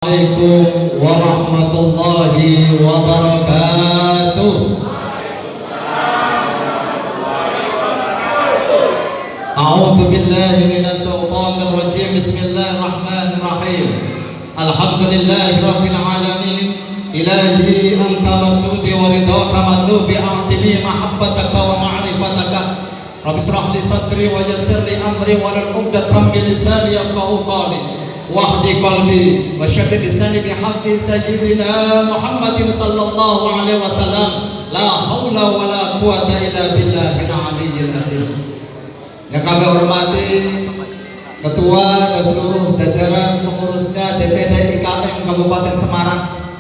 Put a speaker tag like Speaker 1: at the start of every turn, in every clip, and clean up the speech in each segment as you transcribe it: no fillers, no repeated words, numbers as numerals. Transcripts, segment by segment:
Speaker 1: Assalamualaikum warahmatullahi wabarakatuh. A'udzu billahi minasy syaithanir rajim. Bismillahirrahmanirrahim. Alhamdulillahi rabbil alamin. Ilahi anta maksudi wa ridhaka matlubi a'tini mahabbataka wa ma'rifataka. Rabbi shrah li sadri wa yassir li amri wa lal 'uqdatam min lisani yafqahu qawli. Wahdi qalbi wa syaddid lisani bihaqqi sayyidina Muhammadin sallallahu alaihi wasallam. La haula wa la quwata illa billahil aliyyil azim. Yang kami hormati Ketua dan seluruh jajaran pengurusnya DPD IKM Kabupaten Semarang.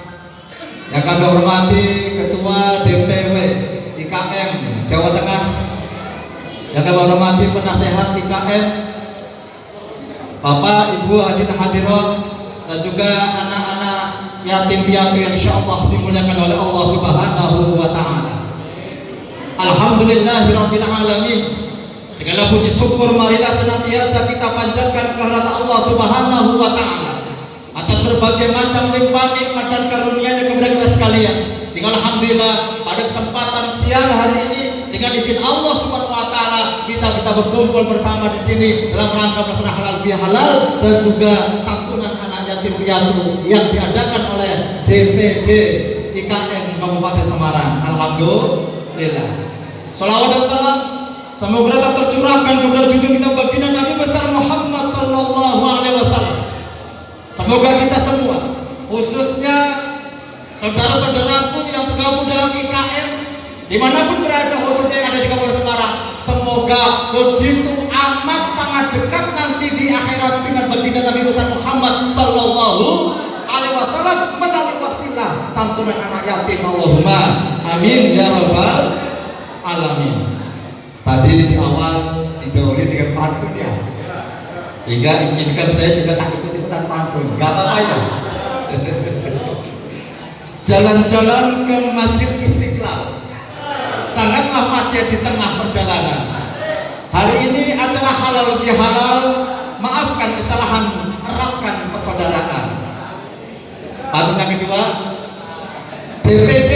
Speaker 1: Yang kami hormati Ketua DPW IKM Jawa Tengah. Yang kami hormati penasehat IKM, Bapak, Ibu, hadirin hadirat, dan juga anak-anak yatim piatu yang insyaallah dimuliakan oleh Allah Subhanahu wa taala. Alhamdulillahirabbil alamin. Segala puji syukur marilah senantiasa kita panjatkan kehadirat Allah Subhanahu wa taala atas berbagai macam limpahan nikmat dan karunia-Nya kepada kita sekalian. Sehingga alhamdulillah pada kesempatan siang hari ini dengan izin Allah Subhanahu wa taala kita bisa berkumpul bersama di sini dalam rangka pelaksanaan halal bihalal dan juga santunan anak yatim piatu yang diadakan oleh DPD IKM Kabupaten Semarang. Alhamdulillah. Shalawat dan salam semoga tetap tercurahkan kepada junjungan kita baginda Nabi besar Muhammad sallallahu alaihi wasallam. Semoga kita semua, khususnya saudara-saudaraku yang tergabung dalam IKM dimanapun berada, khususnya yang ada di Kabupaten Semarang, semoga begitu amat sangat dekat nanti di akhirat dengan baginda Nabi besar Muhammad sallallahu alaihi wasallam melalui wasilah santunan anak yatim. Allahumma amin ya rabbal alamin. Tadi di awal didahului dengan pantun ya, sehingga izinkan saya juga tak ikut-ikutan pantun, gak apa-apa ya. Jalan-jalan ke Masjid Istiqlal, sangatlah macet di tengah perjalanan. Hari ini acara halal bihalal, maafkan kesalahan, eratkan persaudaraan. Pantun yang kedua, DPD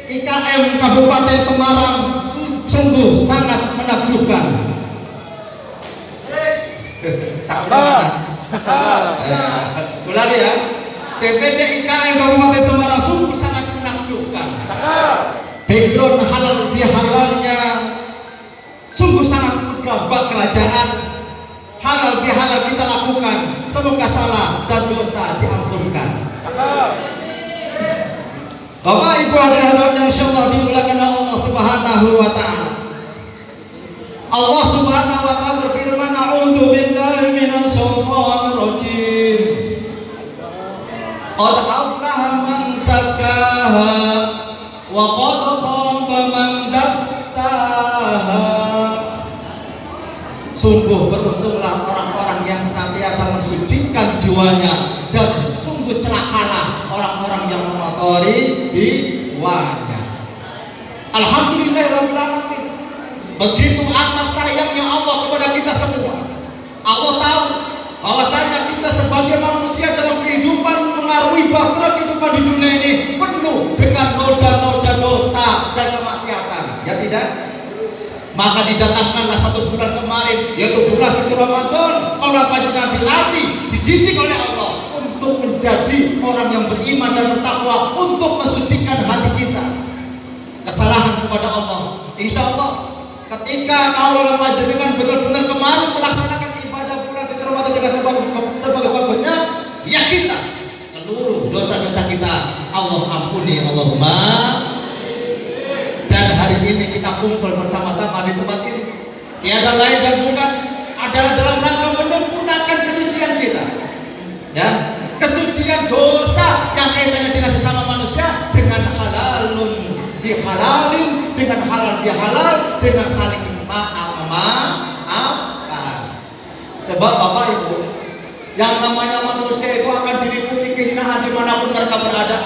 Speaker 1: IKM Kabupaten Semarang sungguh sangat menakjubkan. Ulangi ya. DPD IKM Kabupaten Semarang sungguh sangat menakjubkan. Background halal bihalalnya sungguh sangat menggabak kerajaan. Halal bihalal kita lakukan, semoga salah dan dosa diampunkan. Bapak, Ibu, hadirin hadirat yang insyaallah dimuliakan Allah Subhanahu wa taala. Allah Subhanahu wa taala berfirman, a'udzu billahi minasy syaithanir rajim. Qad aflaha man zakkaha wa qad khaba man dassaha. Sungguh beruntunglah orang-orang yang senantiasa mensucikan jiwanya, dan sungguh celakalah orang-orang yang mengotori jiwanya. Alhamdulillahirabbil alamin. Begitu amat sayangnya Allah kepada kita semua. Allah tahu bahwasanya kita sebagai manusia dalam kehidupan mengarungi bahtera kehidupan di dunia ini penuh dengan noda-noda dosa dan kemaksiatan. Ya tidak? Maka didatangkanlah satu bulan kemarin, yaitu bulan suci Ramadan. Kalau panjenengan dilatih, dididik oleh Allah untuk menjadi orang yang beriman dan bertakwa, untuk mensucikan hati kita kesalahan kepada Allah. Insya Allah ketika kalau panjenengan benar-benar kemarin melaksanakan ibadah bulan suci Ramadan dengan sebagus-bagusnya, yakinlah seluruh dosa-dosa kita Allah ampuni. Allahumma. Dan hari ini kita kumpul bersama-sama di tempat ini tiada lain dan bukan adalah dalam rangka menyempurnakan kesucian kita, ya, kesucian dosa yang kaitannya dengan sesama manusia, dengan halalun bihalalin, dengan halal bihalal, dengan saling memaafkan. Sebab Bapak Ibu, yang namanya manusia itu akan diliputi kehinaan dimanapun mereka berada.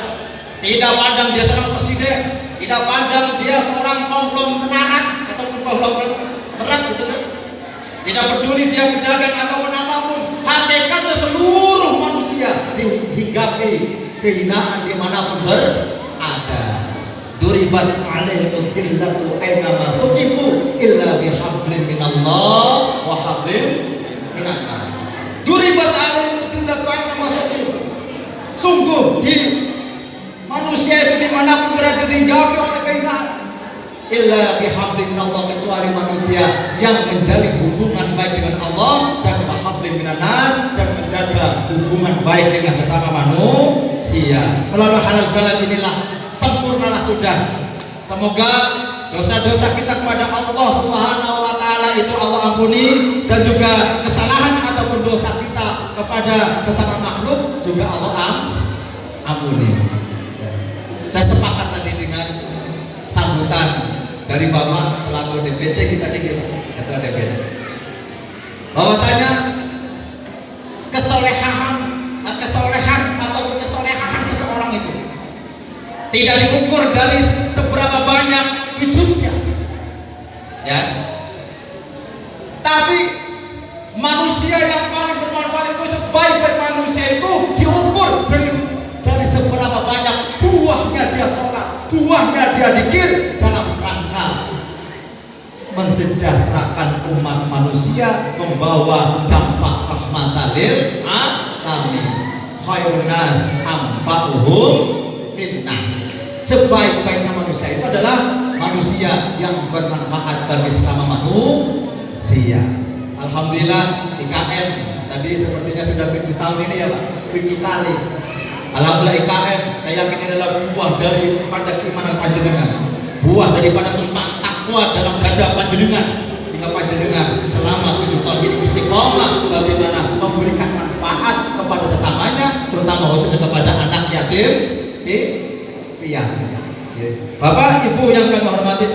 Speaker 1: Tidak pandang dia seorang presiden, tidak pandang dia seorang konglomerat ataupun konglomerat gitu kan. Tidak peduli dia pedagang ataupun apapun. Hakikatnya seluruh manusia manusia dihinggapi kehinaan dimanapun berada. Duribat alaihim dillatu ainama tuqifu illa bihablin minallah wa hablin minan nas. Duribat alaihim dillatu ainama tuqifu. Sungguh di manusia itu dimanapun berada dihinggapi oleh kehinaan. Illa bihablin minallah, kecuali manusia yang menjalin hubungan baik dengan Allah dan bihablin minan nas, dan menjaga hubungan baik dengan sesama manusia. Melalui halal halal inilah sempurnalah sudah. Semoga dosa-dosa kita kepada Allah Subhanahu wa taala itu Allah ampuni, dan juga kesalahan ataupun dosa kita kepada sesama makhluk juga Allah ampuni. Saya sepakat tadi dengan sambutan dari Bapak selaku DPD kita tinggi, Ketua DPD, bahwasanya kesolehan atau kesolehan seseorang itu tidak diukur dari seberapa banyak sujudnya, ya. Tapi manusia yang paling bermanfaat itu, sebaik-baik manusia itu diukur dari seberapa banyak buahnya dia sholat, buahnya dia dzikir dalam rangka mensejahterakan umat manusia, membawa dampak rahmatan lil alamin. Khairun nas anfa'uhum linnas. Sebaik-baiknya manusia itu adalah manusia yang bermanfaat bagi sesama manusia. Alhamdulillah IKM tadi sepertinya sudah 7 tahun ini ya Pak, 7 kali. Alhamdulillah IKM saya yakin ini adalah buah daripada keimanan panjenengan, buah daripada tempat takwa dalam dada panjenengan, sehingga panjenengan selama 7 tahun ini istiqomah bagaimana memberikan manfaat kepada sesamanya, terutama khususnya kepada anak yatim piatu. Bapak Ibu yang kami hormati,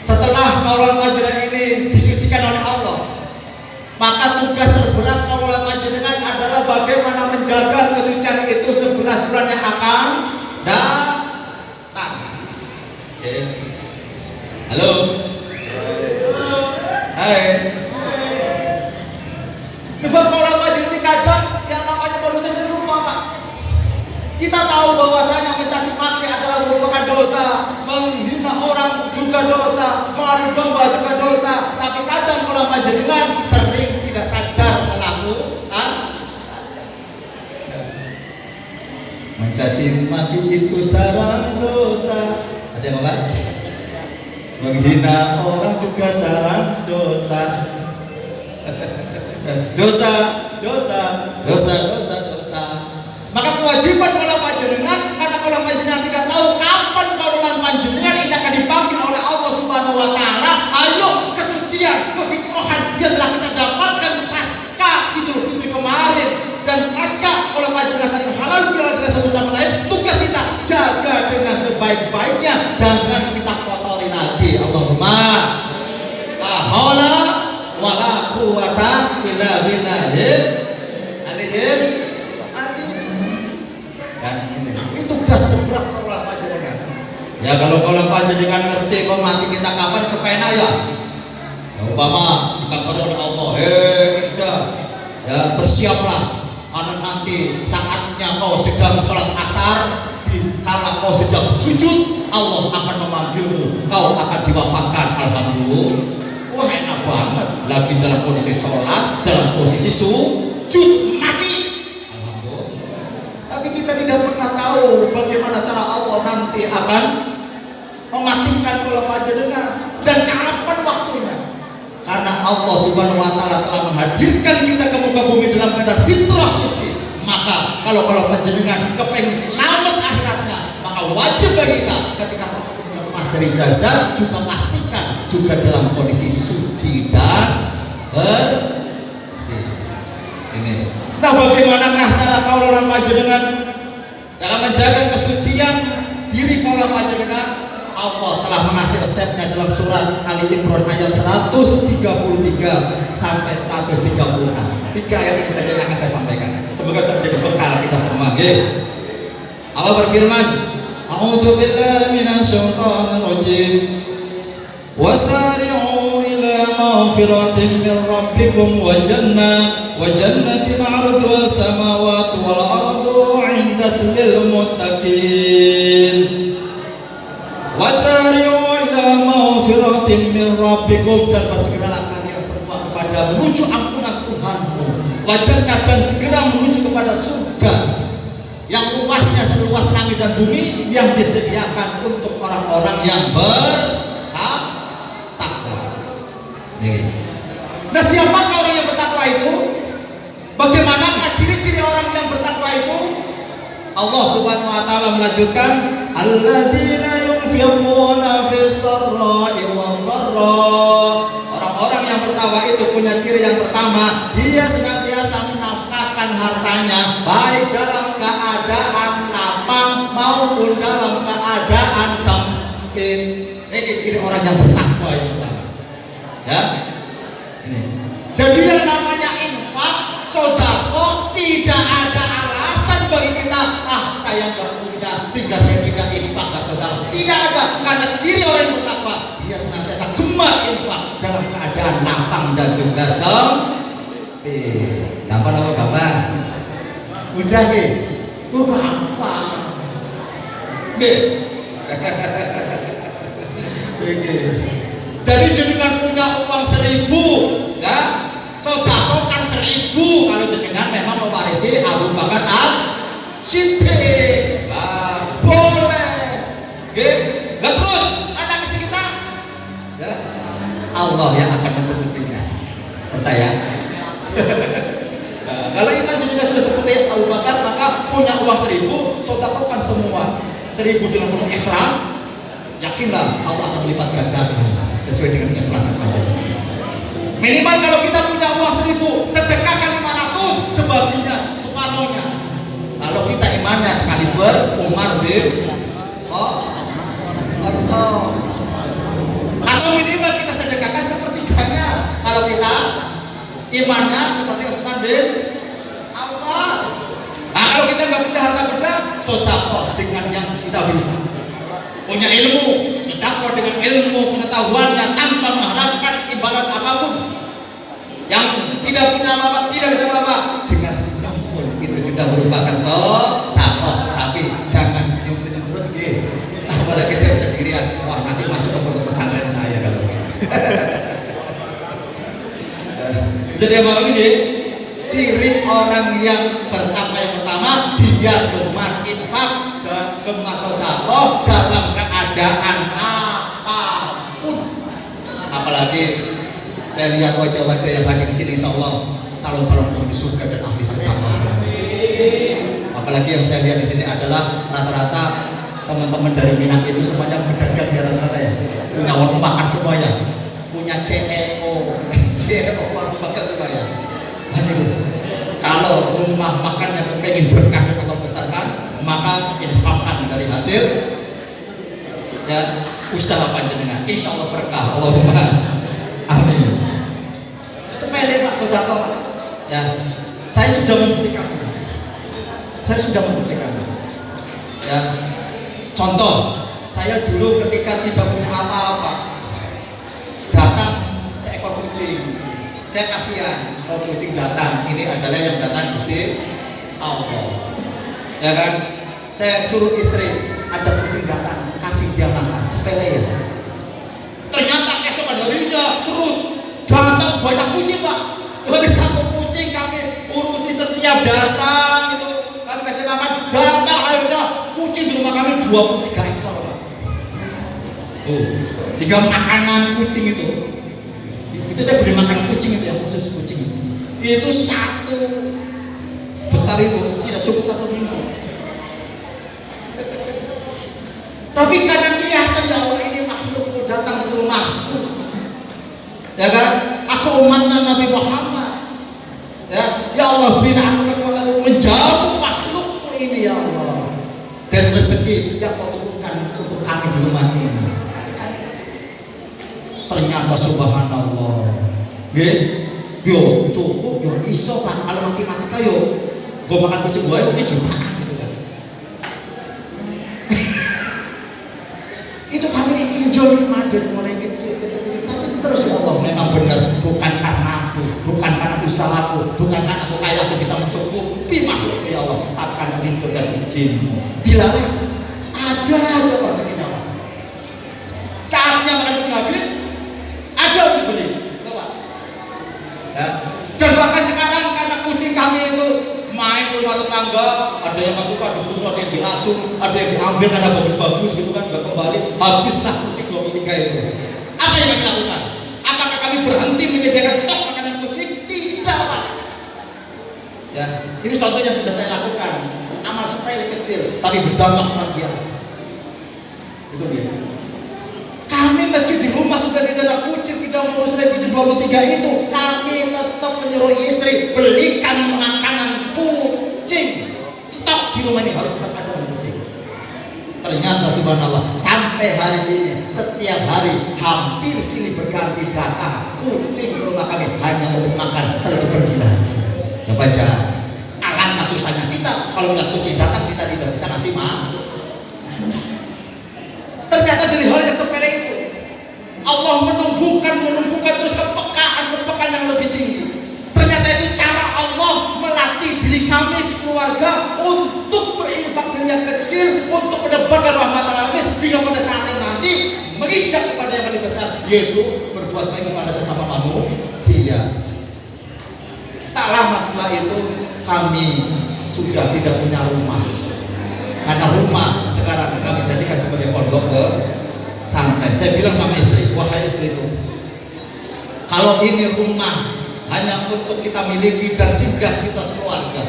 Speaker 1: setelah kaulan panjenengan ini disucikan oleh Allah, maka tugas terberat kaulan panjenengan adalah bagaimana menjaga kesucian itu 11 bulan yang akan datang. Halo. Hai. Sebab kaulan panjenengan ini kadang yang namanya manusia sering lupa, Pak. Kita tahu bahwasanya mencaci maki adalah merupakan dosa, menghina orang juga dosa, melari domba juga dosa. Tapi kadang kalau panjenengan sering tidak sadar melakukan. Mencaci maki itu sarang dosa. Ada yang apa? Menghina orang juga sarang dosa. Dosa. Maka kewajiban kaulan panjenengan, karena kaulan panjenengan tidak tahu kapan kaulan panjenengan ini akan dipanggil oleh Allah Subhanahu wa taala. Ayo kesucian, kefitrahan yang telah kita dapatkan pasca Idul Fitri kemarin dan pasca kaulan panjenengan saling halal bihalal dengan satu sama lain, tugas kita jaga dengan sebaik-baiknya, jangan kita kotori lagi. Allahumma la haula wala quwata illa billahil aliyyil. Ini tugas terberat kaulan panjenengan. Ya kalau kaulan panjenengan ngerti kok mati kita kapan kepenak ya. Umpama dikabari oleh Allah, sudah ya bersiaplah karena nanti saatnya kau sedang sholat asar, kala kau sedang sujud, Allah akan memanggilmu, kau akan diwafatkan. Alhamdulillah. Wah enak banget. Lagi dalam kondisi sholat, dalam posisi sujud, mati. Tapi kita tidak pernah tahu bagaimana cara Allah nanti akan mematikan kaulan panjenengan dan kapan waktunya. Karena Allah Subhanahu wa taala telah menghadirkan kita ke muka bumi dalam keadaan fitrah suci. Maka kalau panjenengan kepengen selamat akhiratnya, maka wajib bagi kita ketika roh lepas dari jasad juga pastikan juga dalam kondisi suci dan bersih. Ini. Nah, bagaimanakah cara kaulan panjenengan dalam menjaga kesucian diri kaulan panjenengan? Allah telah mengasih resepnya dalam surat Ali Imran ayat 133 sampai 136. 3 ayat ini saja yang akan saya sampaikan. Semoga bisa menjadi bekal kita semua. Allah berfirman, A'udzu billahi minasyaitonir rajim. Wasari'u ila maghfiratin min rabbikum wa jannah wa jannatin 'arduha samawati wal ardu 'indat lil muttaqin wasari'u ila maghfiratin min rabbikum, dan bersegeralah kalian semua kepada menuju ampunan Tuhanmu, wa jannah, dan segera menuju kepada surga yang luasnya seluas langit dan bumi, yang disediakan untuk orang-orang yang bertakwa. Nah, siapakah orang yang bertakwa itu? Bagaimanakah ciri-ciri orang yang bertakwa itu? Allah Subhanahu wa taala melanjutkan, alladzina yunfiquna fis sarra'i wad dharra. Orang-orang yang bertakwa itu punya ciri yang pertama, dia senantiasa menafkahkan hartanya baik dalam keadaan lapang maupun dalam keadaan sempit. Ini ciri orang yang bertakwa yang pertama. Ya. Ini. Jadi yang namanya infak, sedekah, tidak ada alasan bagi kita, saya nggak punya sehingga saya tidak infak dan sedekah. Tidak ada, karena ciri orang yang bertakwa, dia senantiasa gemar infak dalam keadaan lapang dan juga sempit. Gampang apa gampang? Udah nih, gampang. Jadi jenengan punya uang 1.000, ya, sedekahkan 1.000 kalau jenengan memang mewarisi Abu Bakar As-Siddiq. Boleh. Nah terus anak istri kita, ya, Allah yang akan mencukupinya. Percaya? Nah, kalau iman jenengan sudah seperti Abu Bakar, maka punya uang 1.000, sedekahkan semua 1.000 dengan penuh ikhlas. Yakinlah Allah akan melipat gandakan sesuai dengan ikhlas dan panjang. Minimal kalau kita punya uang 1.000, sedekahkan 500, sebagian, separuhnya. Kalau kita imannya sekali Umar bin Khattab, atau minimal kita sedekahkan sepertiganya. Kalau kita imannya seperti Utsman bin Affan. Nah, kalau kita nggak punya harta benda, sedekah dengan yang kita bisa. Punya ilmu, sedekah dengan ilmu pengetahuannya tanpa mengharapkan imbalan apapun. Yang tidak punya apa-apa, tidak bisa apa-apa, dengan senyum pun itu sudah merupakan sedekah. Tapi jangan senyum-senyum terus gitu. Apalagi saya sendirian, wah nanti masuk ke pondok pesantren saya kalau bisa dia pahami deh. Ciri orang yang bertakwa yang pertama, dia gemar infak dan gemar sedekah dalam keadaan apapun. Apalagi saya lihat wajah-wajah yang hadir di sini, insyaallah calon-calon penghuni surga dan ahli sedekah. Apalagi yang saya lihat di sini adalah rata-rata teman-teman dari Minang itu semuanya pedagang ya, rata-rata ya, punya warung makan semuanya, punya CEO warung makan semuanya. Kalau rumah makan yang pengen berkah dan Allah besarkan, maka infakkan dari hasil ya usaha panjenengan, insya Allah berkah. Allahumma amin. Sepele Pak, sedekah Pak. Ya, saya sudah membuktikannya. Ya, contoh, saya dulu ketika tidak punya apa-apa, datang seekor kucing, saya kasihan. Oh, kucing datang, ini adalah yang datang Gusti Allah. Ya kan? Saya suruh istri, ada kucing datang, kasih dia makan, sepele ya. Ternyata keesokan harinya terus datang banyak kucing Pak. Dari satu kucing kami urusi setiap datang itu, kami kasih makan, datang akhirnya kucing di rumah kami 23 ekor Pak. Jika makanan kucing itu saya beri makan kucing itu yang khusus kucing itu satu besar itu tidak cukup 1 minggu. Tapi karena kelihatan ya Allah ini makhlukmu datang ke rumahku, ya kan? Aku umatnya Nabi Muhammad, ya Allah berilah aku kekuatan untuk menjauh makhlukmu ini ya Allah, dan rezeki yang kau turunkan untuk kami di rumah ini. Ternyata subhanallah, yo cukup, yo iso kan kalau matematika yo gue makan kucing gue mungkin jutaan gitu kan. Itu kami enjoy dari mulai kecil, tapi terus ya Allah memang benar, bukan karena aku, bukan karena usahaku, bukan karena aku kaya aku bisa mencukupi makhluk ya Allah, tapi karena ridho dan izinmu. Dilarang, ada aja persegi nyawa. Saatnya makan kucing habis, ada untuk beli, ya. Dan bahkan sekarang karena kucing kami itu main ke rumah tetangga, ada yang nggak suka dibunuh, ada yang diracun, ada yang diambil karena bagus-bagus gitu kan, nggak kembali, habislah kucing 23 itu. Apa yang kami lakukan? Apakah kami berhenti menyediakan stok makanan kucing? Tidak, Pak. Ya, ini contoh yang sudah saya lakukan, amal sepele kecil tapi berdampak luar biasa. Itu dia. Kami meski di rumah sudah tidak ada kucing, tidak mengurus kucing 23 itu, kami tetap menyuruh istri belikan makanan kucing. Stok di rumah ini harus tetap ada kucing. Ternyata subhanallah sampai hari ini setiap hari hampir silih berganti datang kucing ke rumah kami hanya untuk makan, setelah itu pergi lagi. Coba aja, alangkah susahnya kita kalau melihat kucing datang kita tidak bisa ngasih makan. Ternyata dari hal yang sepele itu Allah menumbuhkan terus kepekaan yang lebih tinggi. Ternyata itu cara Allah melatih diri kami sekeluarga untuk berinfak dari yang kecil untuk mendapatkan rahmat alamin, sehingga pada saat yang nanti menginjak kepada yang paling besar, yaitu berbuat baik kepada sesama manusia. Tak lama setelah itu kami sudah tidak punya rumah. Karena rumah sekarang kami jadikan sebagai pondok pesantren. Saya bilang sama istri, wahai istriku, kalau ini rumah hanya untuk kita miliki dan singgah kita sekeluarga,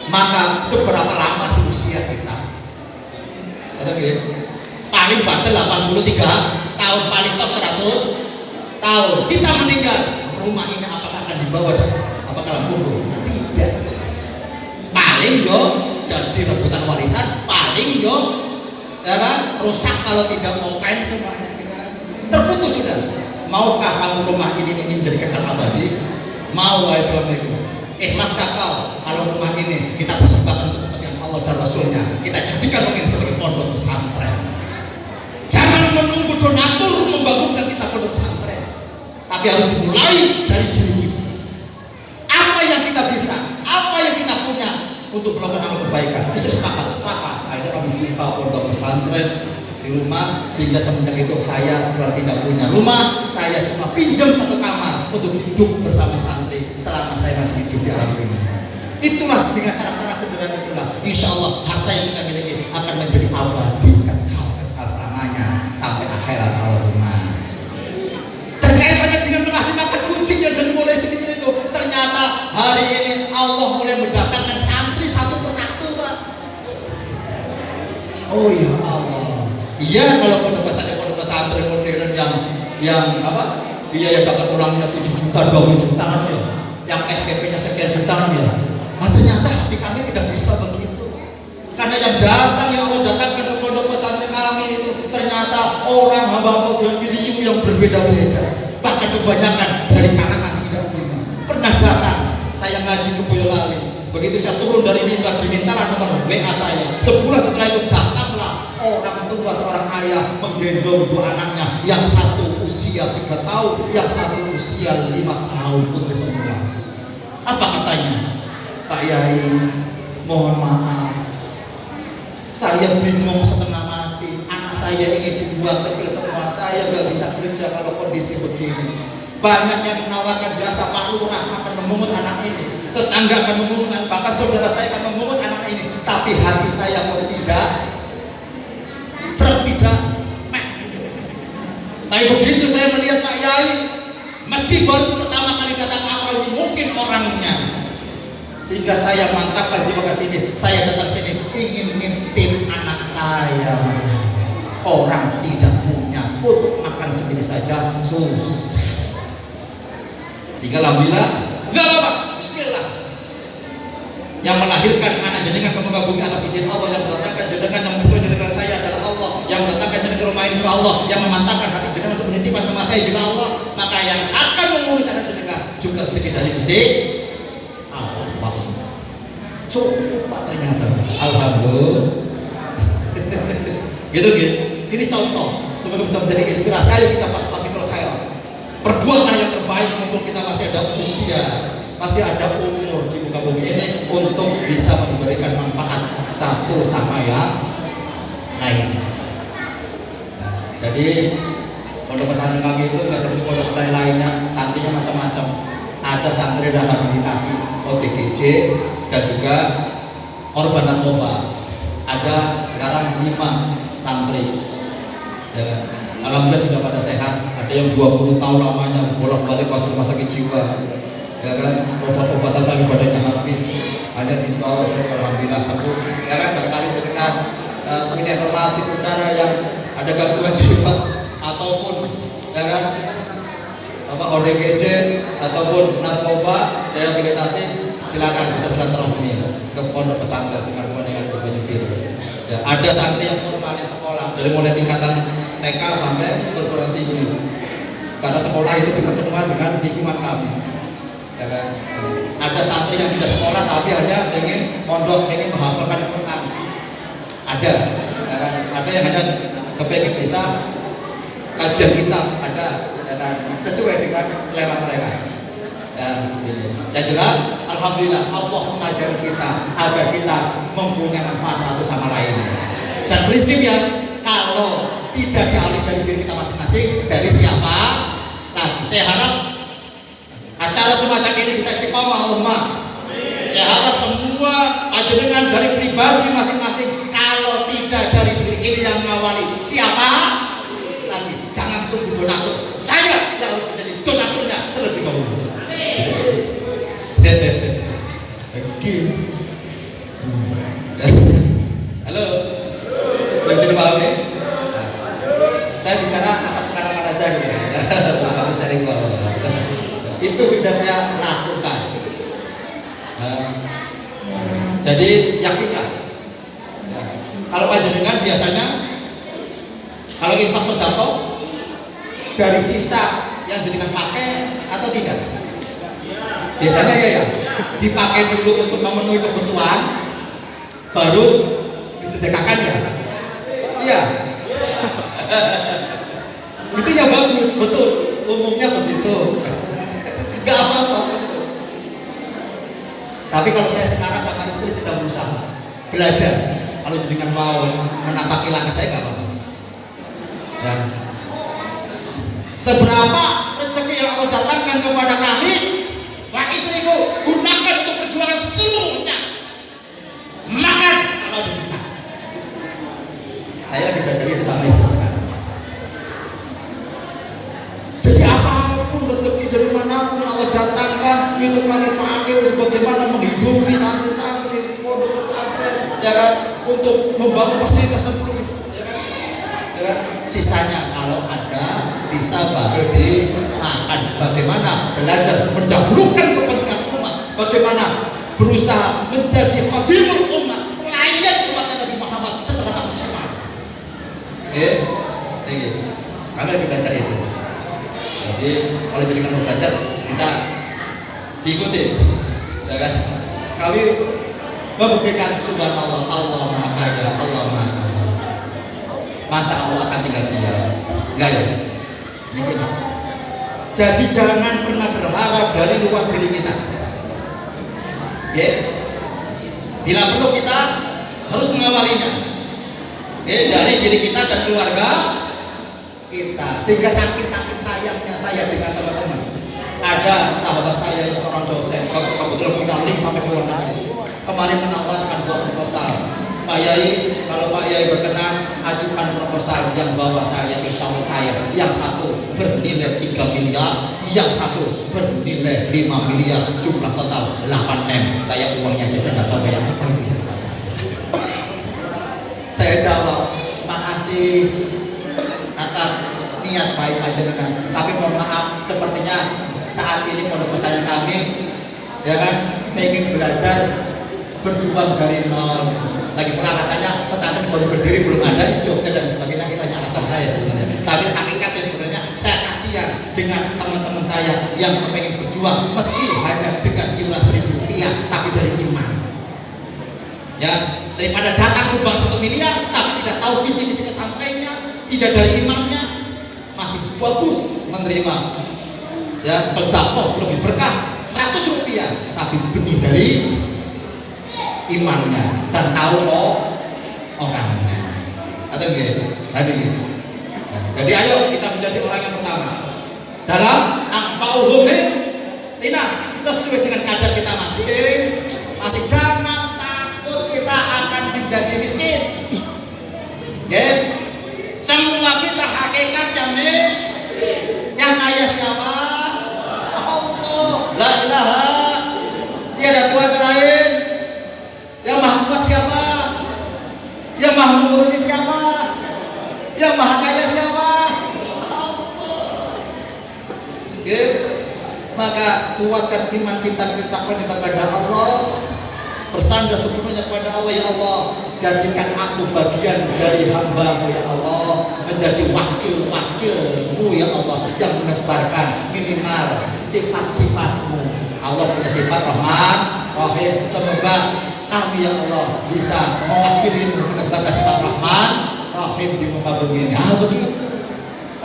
Speaker 1: maka seberapa lama sih usia kita? Paling banter 83 tahun, paling top 100 tahun. Kita meninggal, rumah ini apakah akan dibawa apa dalam kubur? Tidak. Paling yo jadi rebutan warisan, paling yo ya kan, rusak kalau tidak mau kain semuanya gitu kan. Terputus sudah. Maukah kamu rumah ini menjadi kekal abadi? Mau, wahai suamiku. Ikhlaskah kau kalau rumah ini kita persembahkan untuk kepentingan Allah dan Rasulnya, kita jadikan ini sebagai pondok pesantren. Jangan menunggu donatur membangunkan kita pondok pesantren, tapi harus dimulai dari diri kita. Apa yang kita bisa, apa yang kita punya untuk melakukan amal kebaikan. Itu sepakat. Akhirnya kami buka pondok pesantren di rumah, sehingga semenjak itu saya sebenarnya tidak punya rumah, saya cuma pinjam satu kamar untuk hidup bersama santri selama saya masih hidup di alam dunia. Itulah dengan cara-cara sederhana itulah, insya Allah harta yang kita miliki akan menjadi abadi, kekal selamanya sampai akhirat Allahumma. Dan kaitannya dengan mengasih makan kucing yang dari mulai sekecil itu, ternyata hari ini Allah mulai mendatangkan santri satu persatu, Pak. Oh ya Allah. Iya, kalau pondok pesantren modern yang apa? Biaya bakar ulangnya 7 juta, 20 juta ya. Yang SPP-nya sekian juta ya. Nah, ternyata hati kami tidak bisa begitu. Karena yang orang datang ke pondok pesantren kami itu ternyata orang hamba-hamba dengan milieu yang berbeda-beda. Bahkan kebanyakan dari kalangan tidak punya. Pernah datang saya ngaji ke Boyolali. Begitu saya turun dari mimbar dimintalah nomor WA saya. Sebulan setelah itu datanglah orang tua seorang ayah menggendong dua anaknya, yang satu usia 3 tahun, yang satu usia 5 tahun, putri semua. Apa katanya? Pak Yai, mohon maaf, saya bingung setengah mati. Anak saya ini 2 kecil semua, saya gak bisa kerja kalau kondisi begini. Banyak yang menawarkan jasa, Pak Lurah akan memungut anak ini, tetangga akan memungut, bahkan saudara saya akan memungut anak ini. Tapi hati saya pun tidak match gitu. Tapi begitu saya melihat Pak Yai, meski baru pertama kali datang, apa ini mungkin orangnya, sehingga saya mantapkan jiwa ke sini. Saya datang sini ingin nitip anak saya. Orang tidak punya, untuk makan sendiri saja susah. Sehingga alhamdulillah, enggak apa, bismillah. Yang melahirkan anak jenengan ke muka bumi atas izin Allah, yang mendatangkan jenengan, yang memukul jenengan saya adalah Allah, yang mendatangkan jenengan ke rumah ini juga Allah, yang memantapkan hati jenengan untuk menitipkan sama saya juga Allah. Maka yang akan mengurus anak jenengan juga rezeki dari Gusti Allah. Cukup Pak ternyata, alhamdulillah. gitu. Ini contoh, semoga bisa menjadi inspirasi. Ayo kita fastabiqul khairat. Perbuatlah yang terbaik mumpung kita masih ada usia, masih ada umur di muka bumi ini untuk bisa memberikan manfaat satu sama yang lain. Nah, jadi pondok pesantren kami itu nggak seperti pondok pesantren lainnya, santrinya macam-macam. Ada santri rehabilitasi OTGJ dan juga korban narkoba. Ada sekarang 5 santri. Ya, alhamdulillah sudah pada sehat. Ada yang 20 tahun lamanya bolak-balik masuk rumah sakit jiwa. Ya kan, obat-obatan sampai badannya habis. Hanya dibawa saya alhamdulillah sembuh. Ya kan, barangkali kita punya informasi saudara yang ada gangguan jiwa ataupun ya kan ODGJ ataupun narkoba rehabilitasi, silakan bisa silaturahmi ke pondok pesantren Sekar Kuning yang Banyu Biru. Ya, ada santri yang formalnya sekolah dari mulai tingkatan TK sampai perguruan tinggi. Karena sekolah itu dekat semua dengan lingkungan kami. Ya kan? Ada santri yang tidak sekolah tapi hanya ingin mondok, ingin menghafalkan Quran. Ada, ya kan? Ada yang hanya kepengen bisa kajian kitab, ada, ya kan? Sesuai dengan selera mereka. Ya, yang jelas, alhamdulillah Allah mengajari kita agar kita mempunyai manfaat satu sama lain. Dan prinsipnya, kalau tidak dialih dari diri kita masing-masing, dari siapa? Nah, saya harap acara semacam ini bisa istiqomah, Allahumma. Saya harap semua panjenengan dari pribadi masing-masing, kalau tidak dari diri ini yang mengawali, siapa? Lagi, jangan tunggu donatur. Saya yang harus menjadi donaturnya terlebih dahulu. Halo, dari sini Pak Ame. Saya bicara atas pengalaman aja gitu. Kami sering bawa. Itu sudah saya lakukan. Jadi yakinlah. Ya. Kalau panjenengan biasanya kalau infak sedekah dari sisa yang jenengan pakai atau tidak? Biasanya ya, dipakai dulu untuk memenuhi kebutuhan, baru disedekahkan ya. Iya. Itu yang bagus, betul. Umumnya begitu. Gak apa-apa, betul. Tapi kalau saya sekarang sama istri sedang berusaha belajar. Kalau jenengan mau menampaki langkah saya gak apa-apa. Ya. Seberapa rezeki yang Allah datangkan kepada kami, wah istriku, gunakan untuk perjuangan seluruhnya. Makan kalau ada sisa. Saya lagi belajar itu sama istri sekarang. Jadi apapun rezeki dari manapun Allah datangkan, itu kami pakai untuk bagaimana menghidupi santri-santri pondok pesantren, ya kan, untuk membangun fasilitas seperti itu, ya kan? Ya kan? Sisanya kalau ada sisa baru dimakan. Bagaimana belajar mendahulukan kepentingan umat, bagaimana berusaha menjadi khadimul umat, pelayan umat Nabi Muhammad secara maksimal. Oke, kami lagi belajar itu. Jadi kalau jenengan mau belajar bisa diikuti, ya kan? Kami membuktikan subhanallah, Allah maha kaya, Allah maha kaya. Masa Allah akan tinggal diam? Enggak ya? Ini. Jadi jangan pernah berharap dari luar diri kita. Ya. Bila perlu kita harus mengawalinya. Ya, dari diri kita dan keluarga kita, sehingga sakit-sakit sayangnya saya dengan teman-teman. Ada sahabat saya yang seorang dosen, kebetulan punya link sampai ke luar negeri. Kemarin menawarkan 2 proposal. Pak Yai, kalau Pak Yai berkenan, ajukan proposal yang bawa saya insya Allah cair. Yang satu bernilai 3 miliar, yang satu bernilai 5 miliar, jumlah total 8M. Saya uangnya aja saya nggak tahu kayak apa ini. Saya jawab, makasih atas niat baik panjenengan, tapi mohon maaf, sepertinya saat ini pondok pesantren kami, ya kan, ingin belajar berjuang dari nol. Lagi pula alasannya pesantren baru berdiri, belum ada di Jogja dan sebagainya. Itu hanya alasan saya sebenarnya. Tapi hakikatnya sebenarnya saya kasihan dengan teman-teman saya yang pengen berjuang meski hanya dengan iuran Rp1.000, tapi dari iman. Ya, daripada datang sumbang 1 miliar tapi tidak tahu visi misi pesantrennya, tidak dari imannya, masih bagus menerima Ya, sedekah lebih berkah 100 rupiah, tapi benih dari imannya dan tahu orangnya. Atau gitu. Jadi ayo kita menjadi orang yang pertama dalam angkauhum linas sesuai dengan kadar kita masih jangan takut kita akan menjadi miskin. Ya, semua kita hakikatnya yang kaya siapa? Allah. La ilaha, tiada Tuhan selain. Yang maha kuat siapa? Yang maha mengurusi siapa? Yang maha kaya siapa? Allah. Ya, maka kuatkan iman kita kepada Allah, bersandar sepenuhnya kepada Allah. Ya Allah, jadikan aku bagian dari hamba-Mu ya Allah, menjadi wakil-wakil-Mu ya Allah, yang menebarkan minimal sifat-sifat-Mu. Allah punya sifat Rahman Rahim, semoga kami ya Allah bisa mewakili-Mu menebarkan sifat Rahman Rahim di muka bumi ini. Begitu.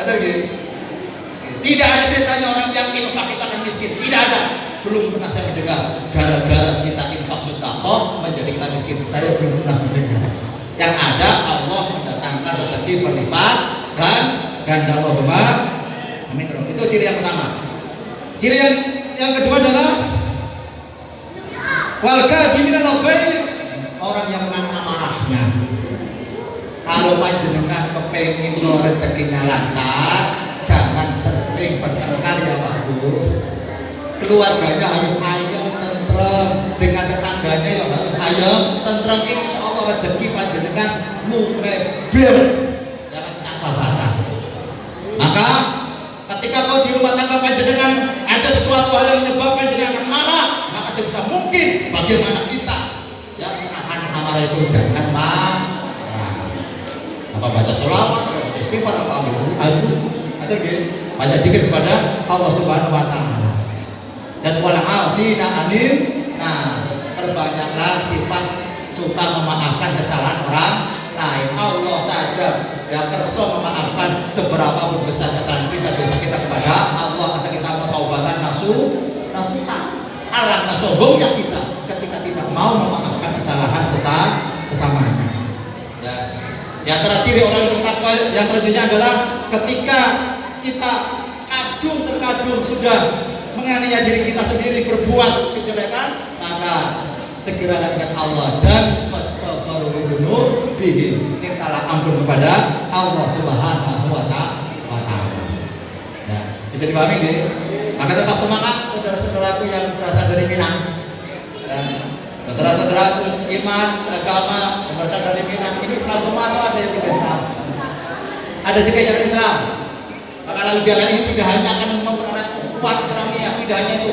Speaker 1: Ada gitu. Tidak ada ceritanya orang yang infak kita akan miskin, tidak ada. Belum pernah saya mendengar gara-gara kita infak sedekah menjadi kita miskin. Saya belum pernah mendengar. Yang ada Allah mendatangkan rezeki berlipat dan ganda. Allahumma amin. Itu ciri yang pertama. Ciri yang kedua adalah wal kadhimina al-ghaidh, orang yang menahan amarahnya. Kalau panjenengan kepengin rezekinya lancar, jangan sering bertengkar ya Pak Bu. Keluarganya harus ayem tentrem, dengan tetangganya yang harus ayem tentrem. Insya Allah rezeki panjenengan lumebir, jangan tanpa batas. Maka ketika kau di rumah tangga panjenengan ada sesuatu hal yang menyebabkan jenengan akan marah, maka sebisa mungkin bagaimana kita yang menahan amarah itu, jangan marah. Apa baca sholawat, apa baca istighfar, apa ambil aduk, atau banyak dikir kepada Allah Subhanahu Wa Taala. Dan wal'afina anil nas, perbanyaklah sifat suka memaafkan kesalahan orang lain. Allah saja yang kerso memaafkan seberapa pun besar kesalahan kita, dosa kita kepada Allah, asal kita mau taubatan nasuha. Alangkah sombongnya kita ketika tidak mau memaafkan kesalahan sesamanya. Ya. Di antara ciri orang yang bertakwa yang selanjutnya adalah ketika kita terkadung sudah menganiaya diri kita sendiri, berbuat kejelekan, maka segera ingat Allah dan fastaghfiru bihi, mintalah ampun kepada Allah Subhanahu wa Ta'ala. Ya, bisa dipahami nggih? Maka tetap semangat saudara-saudaraku yang berasal dari Minang. Ya, saudara-saudaraku iman, agama yang berasal dari Minang. Ini Islam semua atau ada yang tidak Islam? Ada juga yang Islam. Maka lalu jalan ini tidak hanya akan mempererat ukhuwah Islamiyah, tidak hanya itu.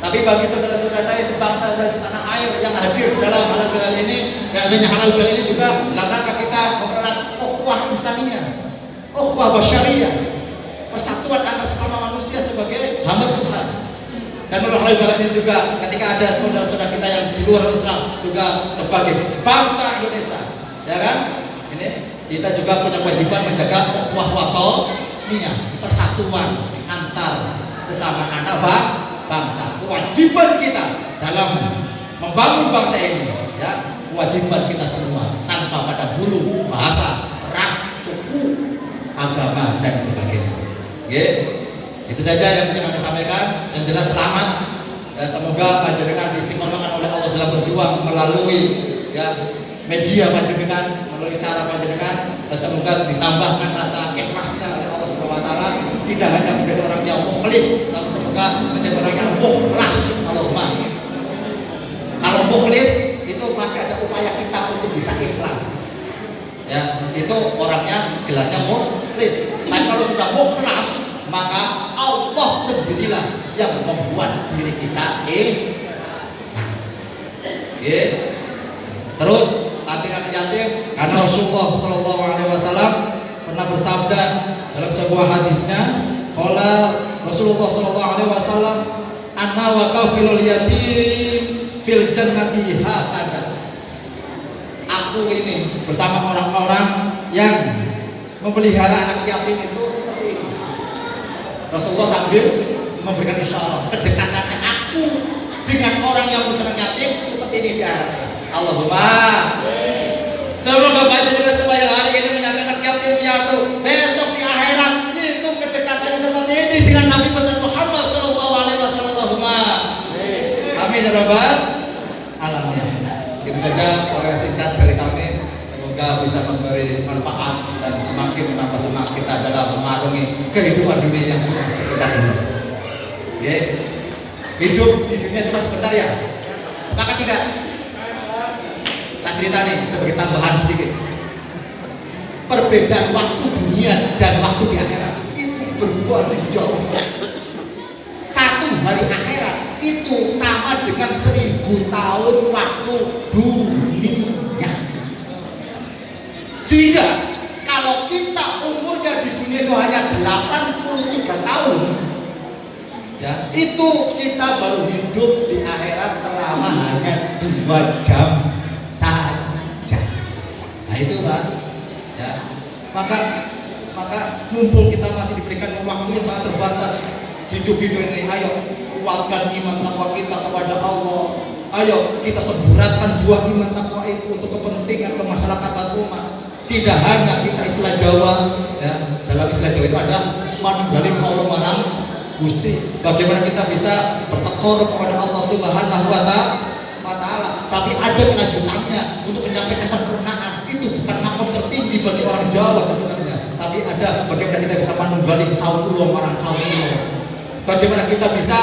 Speaker 1: Tapi bagi saudara-saudara saya sebangsa dan setanah air yang hadir dalam halal bihalal ini, dan adanya halal bihalal ini juga dalam rangka kita mempererat ukhuwah insaniyah, ukhuwah basyariyah, persatuan antar sesama manusia sebagai hamba Tuhan. Dan melalui halal bihalal ini juga ketika ada saudara-saudara kita yang di luar Islam juga sebagai bangsa Indonesia, ya kan? Ini kita juga punya kewajiban menjaga ukhuwah watoniyah, persatuan antar sesama anak bangsa. Kewajiban kita dalam membangun bangsa ini, ya, kewajiban kita semua tanpa pada bulu, bahasa, ras, suku, agama dan sebagainya. Oke, itu saja yang bisa kami sampaikan. Yang jelas selamat dan semoga panjenengan diistiqomahkan oleh Allah dalam berjuang melalui ya media panjenengan, melalui cara panjenengan, dan semoga ditambahkan rasa ikhlasnya oleh Allah Subhanahu Wa Taala, tidak hanya menjadi orang yang mukhlis, tapi semoga menjadi orang yang mukhlas. Allahumma. Kalau mukhlis itu masih ada upaya kita untuk bisa ikhlas. Ya, itu orangnya gelarnya mukhlis. Tapi kalau sudah mukhlas, maka Allah sendirilah yang membuat diri kita ikhlas. Okay. Terus santiran yatim, karena Rasulullah Shallallahu Alaihi Wasallam pernah bersabda dalam sebuah hadisnya, qala Rasulullah Shallallahu Alaihi Wasallam, anna wa kafilul yatim fil jannati hakada. Aku ini bersama orang-orang yang memelihara anak yatim itu seperti ini. Rasulullah sambil memberikan isyarat kedekatan aku dengan orang yang musnah yatim seperti ini di akhirat. Allahumma. Semoga baca juga supaya hari ini menyatakan yatim piatu, besok di akhirat itu kedekatannya seperti ini dengan Nabi besar Muhammad Sallallahu Alaihi Wasallam. Allahumma. Amin ya rabbal alamin. Itu saja para singkat dari kami. Semoga bisa memberi manfaat dan semakin menambah semangat kita dalam mengarungi kehidupan dunia yang cuma sebentar ini. Ya, hidup di dunia cuma sebentar ya. Sepakat tidak? Tak cerita nih sebagai tambahan sedikit. Perbedaan waktu dunia dan waktu di akhirat itu berbanding jauh. Satu hari akhirat itu sama dengan 1000 tahun waktu dunia. Sehingga kalau kita umurnya di dunia itu hanya 83 tahun, ya, itu kita baru hidup di akhirat selama hanya 2 jam saja. Nah itu Pak, ya. Maka mumpung kita masih diberikan waktu yang sangat terbatas hidup di dunia ini, ayo kuatkan iman takwa kita kepada Allah. Ayo kita semburatkan buah iman takwa itu untuk kepentingan kemasyarakatan umat. Tidak hanya kita istilah Jawa, ya, dalam istilah Jawa itu ada manunggaling kaulo marang Gusti. Bagaimana kita bisa bertekor kepada Allah Subhanahu wa Ta'ala, tapi ada kelanjutannya untuk mencapai kesempurnaan. Itu bukan makom tertinggi bagi orang Jawa sebenarnya, tapi ada bagaimana kita bisa manunggaling kaulo marang kaulo. Bagaimana kita bisa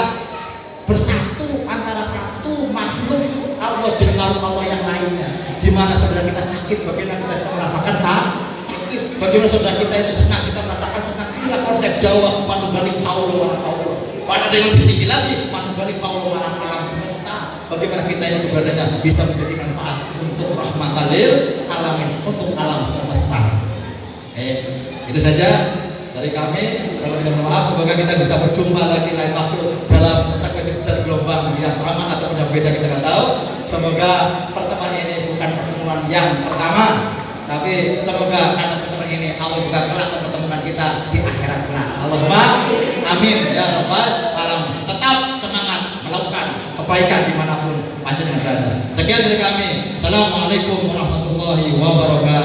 Speaker 1: bersatu antara satu makhluk Allah dengan Allah yang lainnya. Di mana saudara kita sakit, bagaimana kita bisa merasakan sakit. Bagaimana saudara kita itu senang, kita merasakan senang. Inilah konsep Jawa, manunggaling kaulo marang kaulo. Pada ada yang lebih tinggi lagi, manunggaling kaulo marang alam semesta. Bagaimana kita yang ibadahnya bisa menjadi manfaat untuk rahmatan lil alamin, untuk alam semesta. Itu saja dari kami. Kalau kita maaf, semoga kita bisa berjumpa lagi lain waktu dalam frekuensi dan gelombang yang sama atau beda kita nggak tahu. Semoga pertemuan ini bukan pertemuan yang pertama, tapi semoga karena pertemuan ini Allah juga kelak mempertemukan kita di akhirat kelak. Allahumma amin ya rabbal alamin. Tetap semangat melakukan kebaikan dimanapun panjenengan berada. Sekian dari kami. Assalamualaikum warahmatullahi wabarakatuh.